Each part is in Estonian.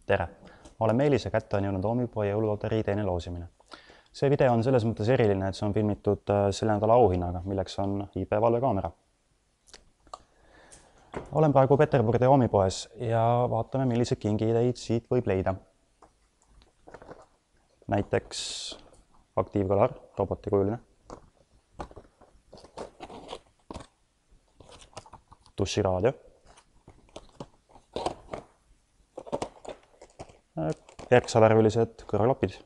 Tere! Ma olen Meelis ja kätte on jõudnud Oomipoe jõululoterii teine loosimine. See video on selles mõttes eriline, et see on filmitud selle nädala auhinnaga, milleks on IP-valvekaamera. Olen praegu Peterburi Oomipoes ja vaatame, millised kingiideid siit võib leida. Näiteks aktiivkõlar, robotikujuline. Duširaadio. Erksa-värvilised kõrvaklapid.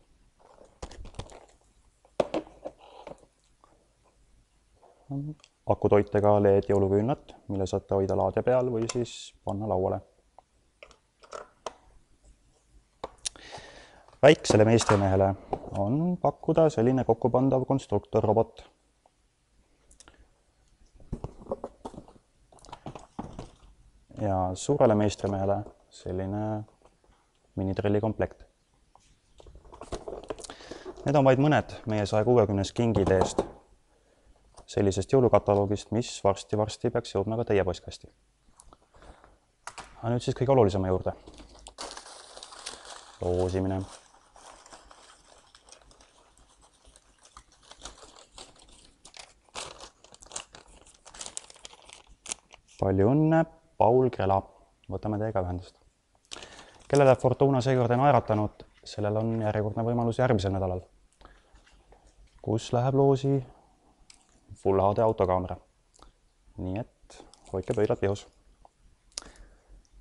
Akutoitega LED jõuluküünlad, mille saate hoida laadja peal või siis panna lauale. Väiksele meistrimehele on pakkuda selline kokkupandav konstruktorrobot. Ja suurele meistrimehele selline minitrilli komplekt. Need on vaid mõned meie 160 kingideest sellisest jõulukataloogist, mis varsti peaks jõudma ka teie postkasti. Aga nüüd siis kõige olulisema juurde. Loosimine. Palju õnne, Paul Krela. Võtame teiega ühendust. Kellele Fortuna seekord ei naeratanud, sellel on järjekordne võimalus järgmisel nädalal, kus läheb loosi Full HD autokaamera. Nii et hoidke pöidlad pihus.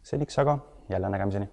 Seniks aga jälle nägemiseni.